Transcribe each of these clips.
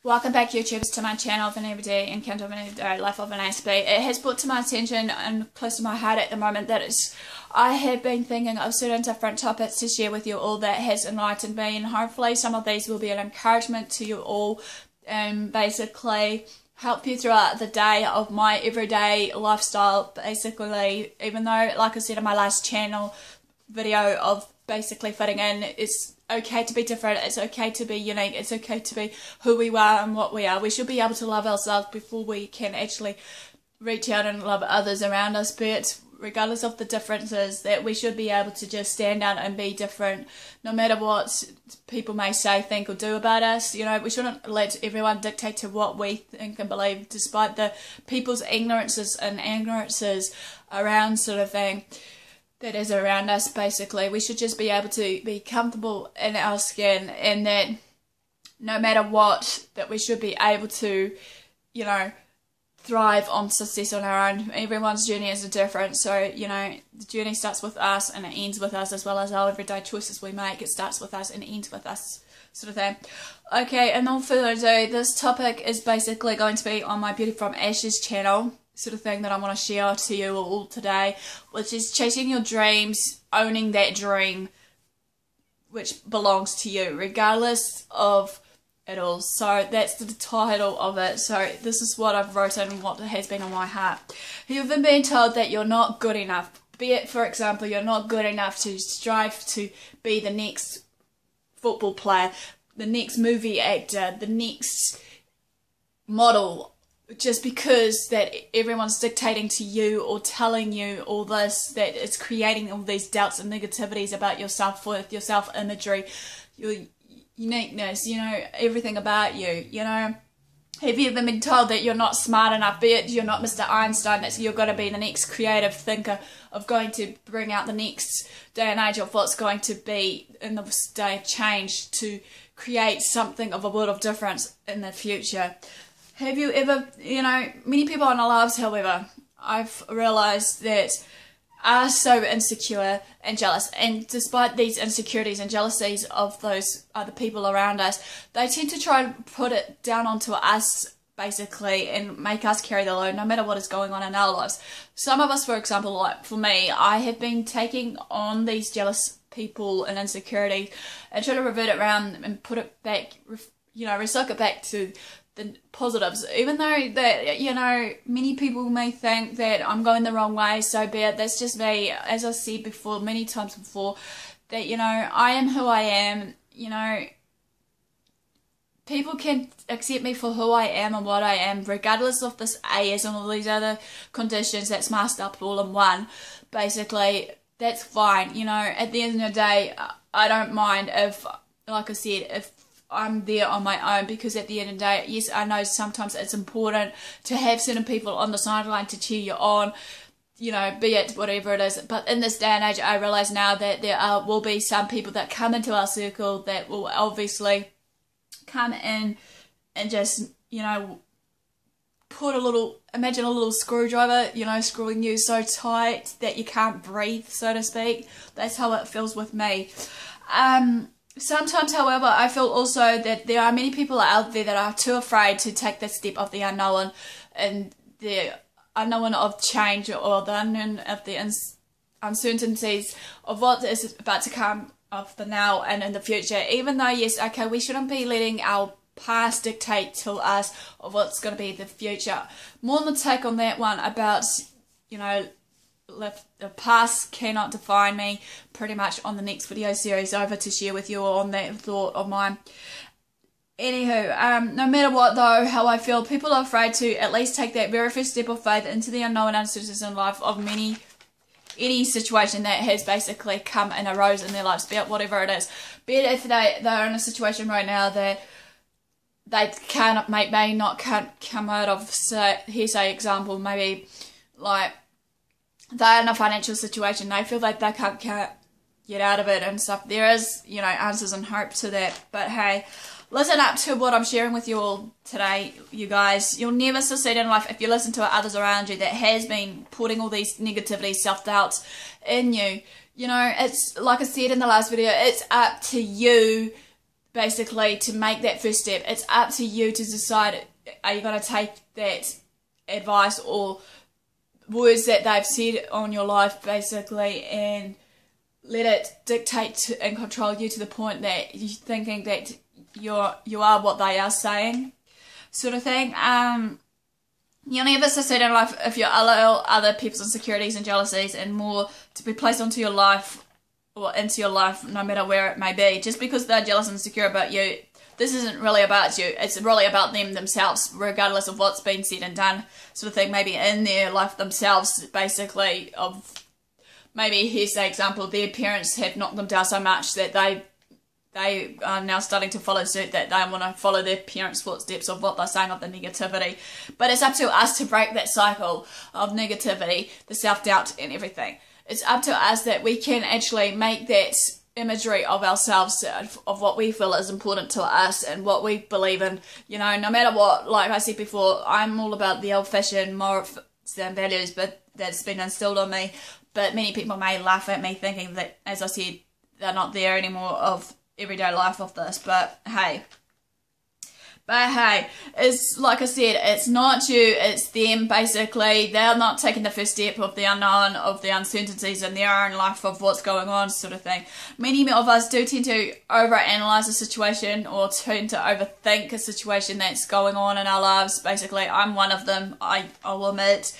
Welcome back, YouTubers, to my channel of an everyday encounter of an everyday life of an Aspie. It has brought to my attention and close to my heart at the moment that I have been thinking of certain different topics to share with you all that has enlightened me, and hopefully some of these will be an encouragement to you all and basically help you throughout the day of my everyday lifestyle. Basically, even though, like I said in my last channel video of basically fitting in, it's okay to be different, it's okay to be unique, it's okay to be who we are and what we are. We should be able to love ourselves before we can actually reach out and love others around us, but regardless of the differences, that we should be able to just stand out and be different no matter what people may say, think or do about us. You know, we shouldn't let everyone dictate to what we think and believe, despite the people's ignorances around sort of thing that is around us. Basically, we should just be able to be comfortable in our skin, and that no matter what, that we should be able to, you know, thrive on success on our own. Everyone's journey is different, so, you know, the journey starts with us and it ends with us, as well as our everyday choices we make. It starts with us and ends with us, sort of thing. Okay, and no further ado, this topic is basically going to be on my Beauty from Ashes channel, sort of thing that I want to share to you all today, which is chasing your dreams, owning that dream which belongs to you, regardless of it all. So that's the title of it. So this is what I've written, what has been on my heart. Have you ever been told that you're not good enough? Be it, for example, you're not good enough to strive to be the next football player, the next movie actor, the next model, just because that everyone's dictating to you or telling you all this, that it's creating all these doubts and negativities about your self-worth, your self-imagery, your uniqueness, you know, everything about you, you know. Have you ever been told that you're not smart enough, be it you're not Mr. Einstein, that you're going to be the next creative thinker of going to bring out the next day and age of what's going to be in this day of change to create something of a world of difference in the future? Have you ever, you know, many people in our lives, however, I've realised that are so insecure and jealous, and despite these insecurities and jealousies of those other people around us, they tend to try and put it down onto us, basically, and make us carry the load no matter what is going on in our lives. Some of us, for example, like for me, I have been taking on these jealous people and insecurities and try to revert it around and put it back, you know, recycle it back to the positives, even though that, you know, many people may think that I'm going the wrong way, so be it. That's just me. As I said before, many times before, that, you know, I am who I am. You know, people can accept me for who I am and what I am, regardless of this AS and all these other conditions that's masked up all in one. Basically, that's fine. You know, at the end of the day, I don't mind if, like I said, if I'm there on my own, because at the end of the day, yes, I know sometimes it's important to have certain people on the sideline to cheer you on, you know, be it whatever it is. But in this day and age, I realise now that there will be some people that come into our circle that will obviously come in and just, you know, put a little, imagine a little screwdriver, you know, screwing you so tight that you can't breathe, so to speak. That's how it feels with me. Sometimes, however, I feel also that there are many people out there that are too afraid to take the step of the unknown, and the unknown of change, or the unknown of the uncertainties of what is about to come of the now and in the future. Even though, yes, okay, we shouldn't be letting our past dictate to us of what's going to be the future. More than take on that one about, you know, the past cannot define me, pretty much on the next video series over to share with you on that thought of mine. Anywho, no matter what though, how I feel, people are afraid to at least take that very first step of faith into the unknown and uncertainties in life of any situation that has basically come and arose in their lives, be it whatever it is. Be it if they're in a situation right now that they may not come out of, here's an example, maybe like they're in a financial situation, they feel like they can't get out of it and stuff. There is, you know, answers and hope to that. But hey, listen up to what I'm sharing with you all today, you guys. You'll never succeed in life if you listen to others around you that has been putting all these negativity, self-doubts in you. You know, it's like I said in the last video, it's up to you basically to make that first step. It's up to you to decide, are you going to take that advice or words that they've said on your life basically and let it dictate and control you to the point that you're thinking that you are what they are saying, sort of thing. You only ever succeed in life if you allow other people's insecurities and jealousies and more to be placed onto your life or into your life, no matter where it may be. Just because they're jealous and insecure about you, this isn't really about you. It's really about them themselves, regardless of what's been said and done, sort of thing. Maybe in their life themselves, basically, of maybe, here's the example, their parents have knocked them down so much that they are now starting to follow suit, that they want to follow their parents' footsteps of what they're saying, of the negativity. But it's up to us to break that cycle of negativity, the self-doubt and everything. It's up to us that we can actually make that imagery of ourselves, of what we feel is important to us and what we believe in, you know, no matter what. Like I said before, I'm all about the old-fashioned morals and values, but that's been instilled on me. But many people may laugh at me thinking that, as I said, they're not there anymore of everyday life of this. But hey, it's like I said, it's not you, it's them. Basically, they're not taking the first step of the unknown, of the uncertainties in their own life, of what's going on, sort of thing. Many of us do tend to overanalyze a situation or tend to overthink a situation that's going on in our lives. Basically, I'm one of them. I'll admit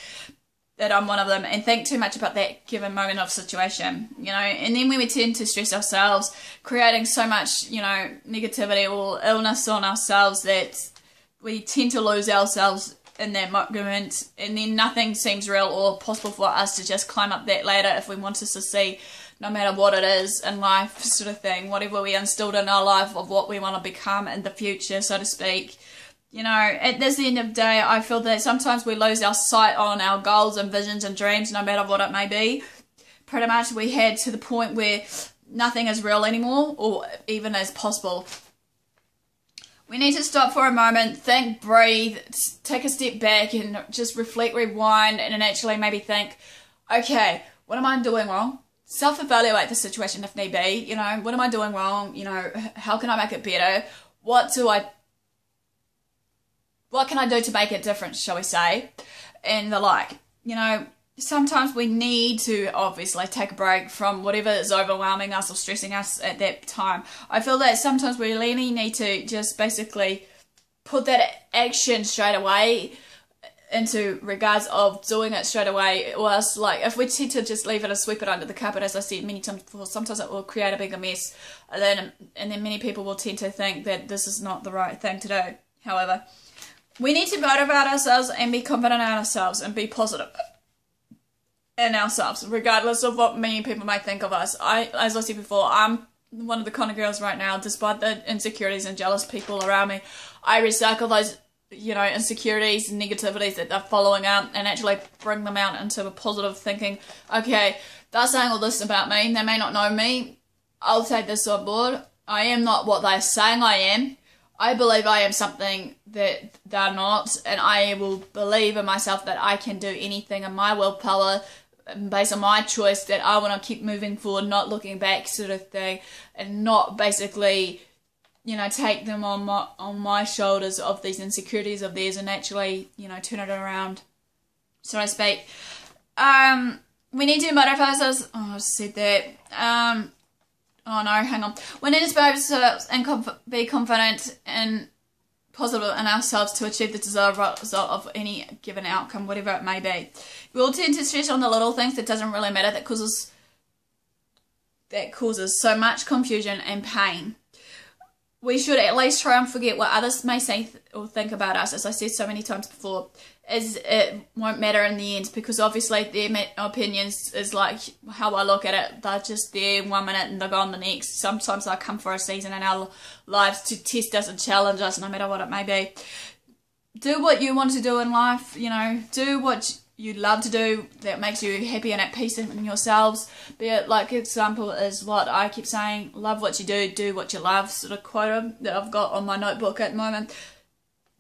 that I'm one of them, and think too much about that given moment of situation, you know. And then when we tend to stress ourselves, creating so much, you know, negativity or illness on ourselves, that we tend to lose ourselves in that moment, and then nothing seems real or possible for us to just climb up that ladder if we want to succeed, no matter what it is in life, sort of thing. Whatever we instilled in our life of what we want to become in the future, so to speak. You know, at this end of the day, I feel that sometimes we lose our sight on our goals and visions and dreams, no matter what it may be. Pretty much we had to the point where nothing is real anymore, or even as possible. We need to stop for a moment, think, breathe, take a step back and just reflect, rewind, and actually maybe think, okay, what am I doing wrong? Self-evaluate the situation if need be. You know, what am I doing wrong? You know, how can I make it better? What can I do to make it different, shall we say? And the like. You know, sometimes we need to obviously take a break from whatever is overwhelming us or stressing us at that time. I feel that sometimes we really need to just basically put that action straight away into regards of doing it straight away, or else, like, if we tend to just leave it and sweep it under the carpet, as I said many times before, sometimes it will create a bigger mess, and then many people will tend to think that this is not the right thing to do. However, we need to motivate ourselves and be confident in ourselves and be positive in ourselves, regardless of what many people might think of us. As I said before, I'm one of the kind of girls right now, despite the insecurities and jealous people around me, I recycle those, you know, insecurities and negativities that they're following out and actually bring them out into a positive thinking. Okay, they're saying all this about me, they may not know me, I'll take this on board. I am not what they're saying I am. I believe I am something that they're not, and I will believe in myself that I can do anything in my willpower based on my choice, that I want to keep moving forward, not looking back, sort of thing, and not basically, you know, take them on my shoulders of these insecurities of theirs and actually, you know, turn it around, so to speak. We need to motivate ourselves. Oh, I said that. Oh no, hang on. We need to motivate ourselves and be confident and positive in ourselves to achieve the desired result of any given outcome, whatever it may be. We all tend to stress on the little things that doesn't really matter, that causes so much confusion and pain. We should at least try and forget what others may say or think about us, as I said so many times before, as it won't matter in the end, because obviously their opinions is like how I look at it. They're just there 1 minute and they're gone the next. Sometimes they come for a season in our lives to test us and challenge us, no matter what it may be. Do what you want to do in life, you know, do what you love to do that makes you happy and at peace in yourselves. Be it, like, example is what I keep saying, love what you do what you love, sort of quote that I've got on my notebook at the moment.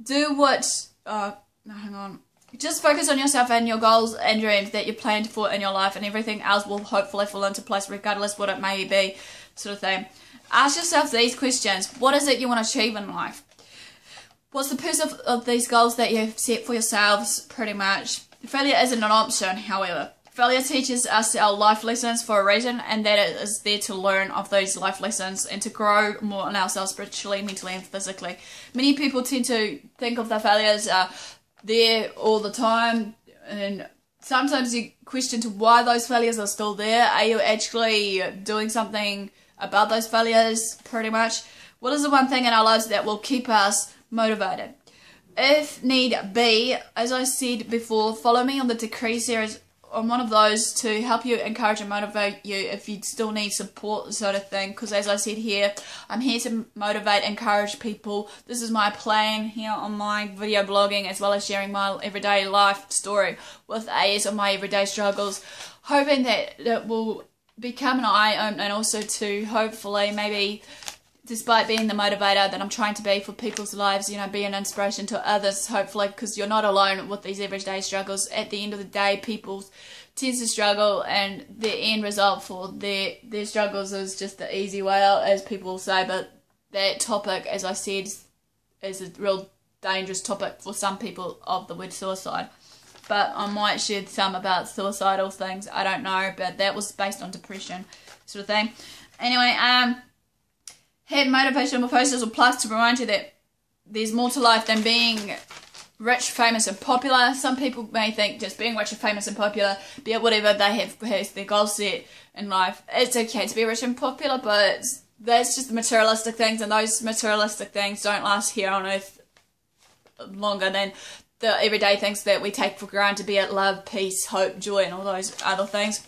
Do what, no, hang on, just focus on yourself and your goals and dreams that you planned for in your life, and everything else will hopefully fall into place regardless what it may be, sort of thing. Ask yourself these questions. What is it you want to achieve in life? What's the purpose of these goals that you've set for yourselves, pretty much? Failure isn't an option, however. Failure teaches us our life lessons for a reason, and that it is there to learn of those life lessons and to grow more in ourselves spiritually, mentally, and physically. Many people tend to think of their failures there all the time, and sometimes you question to why those failures are still there. Are you actually doing something about those failures, pretty much? What is the one thing in our lives that will keep us motivated? If need be, as I said before, follow me on the Decree series on one of those to help you, encourage and motivate you if you still need support, sort of thing, because as I said here, I'm here to motivate, encourage people. This is my plan here on my video blogging, as well as sharing my everyday life story with AS of my everyday struggles, hoping that it will become an eye-opener, and also to hopefully maybe, despite being the motivator that I'm trying to be for people's lives, you know, be an inspiration to others, hopefully, because you're not alone with these everyday struggles. At the end of the day, people tend to struggle, and the end result for their struggles is just the easy way out, as people say. But that topic, as I said, is a real dangerous topic for some people, of the word suicide. But I might share some about suicidal things, I don't know, but that was based on depression, sort of thing. Anyway, had motivational posters or plaques to remind you that there's more to life than being rich, famous and popular. Some people may think just being rich and famous and popular, be it whatever they have as their goal set in life. It's okay to be rich and popular, but that's just the materialistic things, and those materialistic things don't last here on earth longer than the everyday things that we take for granted, be it love, peace, hope, joy, and all those other things.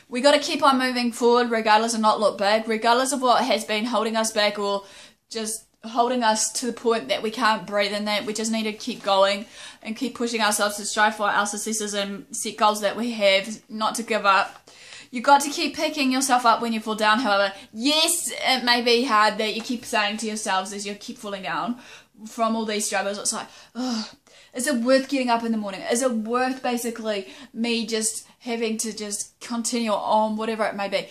We got to keep on moving forward regardless, and not look back, regardless of what has been holding us back or just holding us to the point that we can't breathe in. That we just need to keep going and keep pushing ourselves to strive for our successes and set goals that we have, not to give up. You got to keep picking yourself up when you fall down, however. Yes, it may be hard that you keep saying to yourselves as you keep falling down from all these struggles. It's like, oh, is it worth getting up in the morning? Is it worth basically me just having to just continue on, whatever it may be?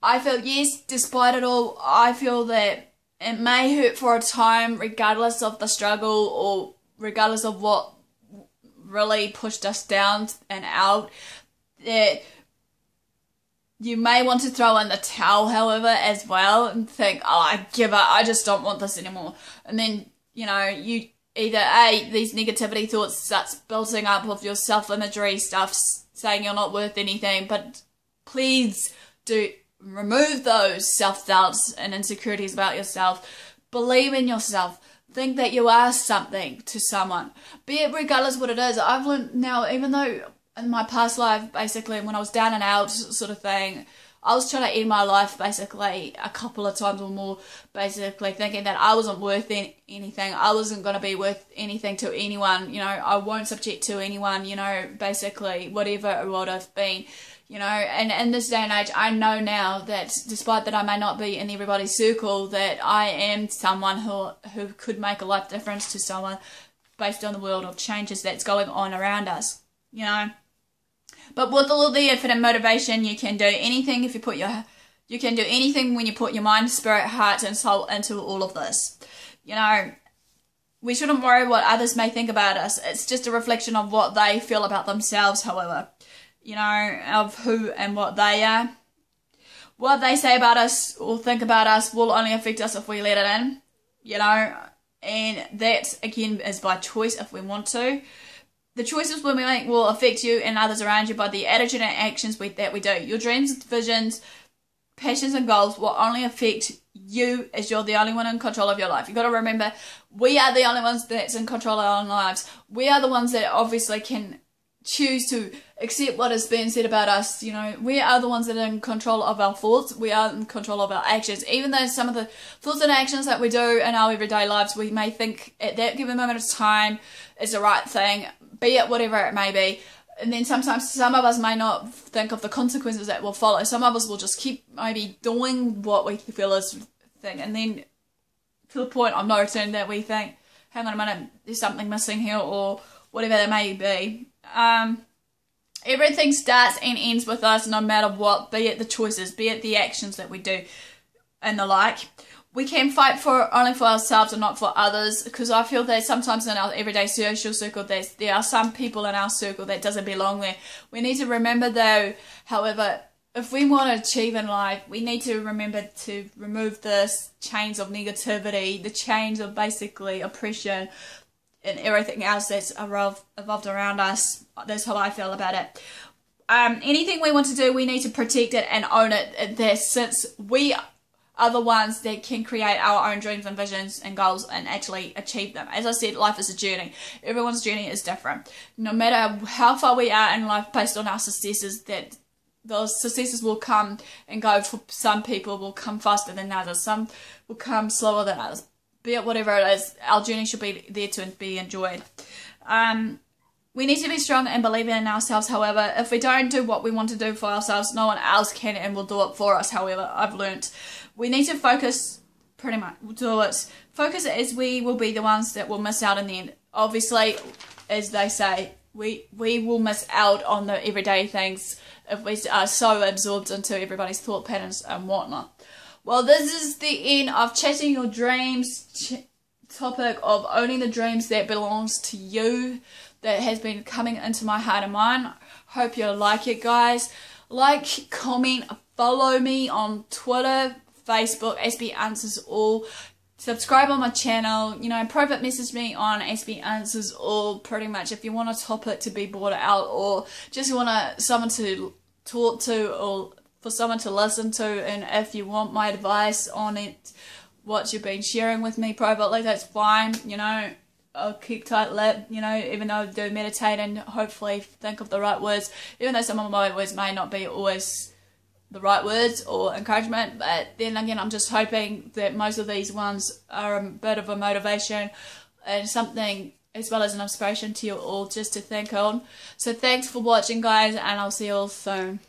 I feel, yes, despite it all, I feel that it may hurt for a time, regardless of the struggle or regardless of what really pushed us down and out. That you may want to throw in the towel, however, as well, and think, oh, I give up, I just don't want this anymore. And then, you know, you either these negativity thoughts starts building up of your self-imagery stuff, saying you're not worth anything, but please do remove those self-doubts and insecurities about yourself. Believe in yourself. Think that you are something to someone, be it regardless what it is. I've learned now, even though in my past life, basically, when I was down and out sort of thing, I was trying to end my life basically a couple of times or more, basically thinking that I wasn't worth anything. I wasn't going to be worth anything to anyone, you know, I won't subject to anyone, you know, basically whatever it would have been, you know. And in this day and age, I know now that despite that I may not be in everybody's circle, that I am someone who could make a life difference to someone based on the world of changes that's going on around us, you know. But with all the effort and motivation, you can do anything if you put you can do anything when you put your mind, spirit, heart and soul into all of this. You know, we shouldn't worry what others may think about us. It's just a reflection of what they feel about themselves, however. You know, of who and what they are. What they say about us or think about us will only affect us if we let it in, you know. And that, again, is by choice if we want to. The choices we make will affect you and others around you by the attitude and actions that we do. Your dreams, visions, passions and goals will only affect you, as you're the only one in control of your life. You've got to remember, we are the only ones that's in control of our own lives. We are the ones that obviously can choose to accept what is being said about us. You know, we are the ones that are in control of our thoughts. We are in control of our actions. Even though some of the thoughts and actions that we do in our everyday lives, we may think at that given moment of time is the right thing, be it whatever it may be. And then sometimes some of us may not think of the consequences that will follow. Some of us will just keep maybe doing what we feel is thing, and then to the point of no return that we think, hang on a minute, there's something missing here, or whatever that may be. Everything starts and ends with us no matter what, be it the choices, be it the actions that we do and the like. We can fight only for ourselves and not for others, because I feel that sometimes in our everyday social circle there are some people in our circle that doesn't belong there. We need to remember though, however, if we want to achieve in life, we need to remember to remove this chains of negativity, the chains of basically oppression and everything else that's evolved around us. That's how I feel about it. Anything we want to do, we need to protect it and own it. Since we are the ones that can create our own dreams and visions and goals and actually achieve them. As I said, life is a journey. Everyone's journey is different. No matter how far we are in life based on our successes, that those successes will come and go. For some people will come faster than others. Some will come slower than others. Be it whatever it is, our journey should be there to be enjoyed. We need to be strong and believe in ourselves. However, if we don't do what we want to do for ourselves, no one else can and will do it for us. However, I've learnt we need to focus, pretty much do it. Focus, as we will be the ones that will miss out in the end. Obviously, as they say, we will miss out on the everyday things if we are so absorbed into everybody's thought patterns and whatnot. Well, this is the end of Chasing Your Dreams topic of owning the dreams that belongs to you, that has been coming into my heart and mind. Hope you like it, guys. Like, comment, follow me on Twitter, Facebook, AspieAnswersAll. Subscribe on my channel. You know, private message me on AspieAnswersAll. Pretty much, if you want a topic to be brought out, or just want someone to talk to, or for someone to listen to, and if you want my advice on it, what you've been sharing with me privately, that's fine. You know, I'll keep tight-lipped, you know, even though I do meditate and hopefully think of the right words, even though some of my words may not be always the right words or encouragement, but then again, I'm just hoping that most of these ones are a bit of a motivation and something, as well as an inspiration to you all just to think on. So thanks for watching, guys, and I'll see you all soon.